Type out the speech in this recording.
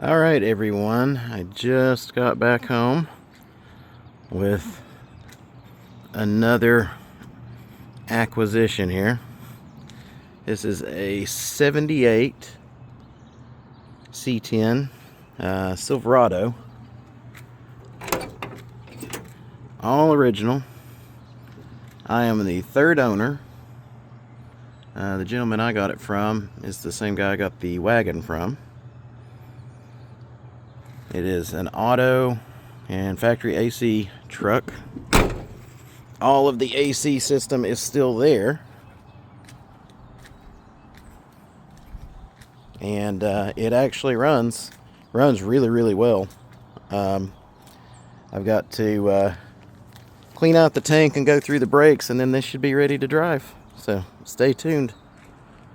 Alright everyone, I just got back home with another acquisition here. This is a 78 C10 Silverado. All original. I am the third owner. The gentleman I got it from is the same guy I got the wagon from. It is an auto and factory AC truck. All of the AC system is still there. And it actually runs really well. I've got to clean out the tank and go through the brakes, and then this should be ready to drive. So stay tuned.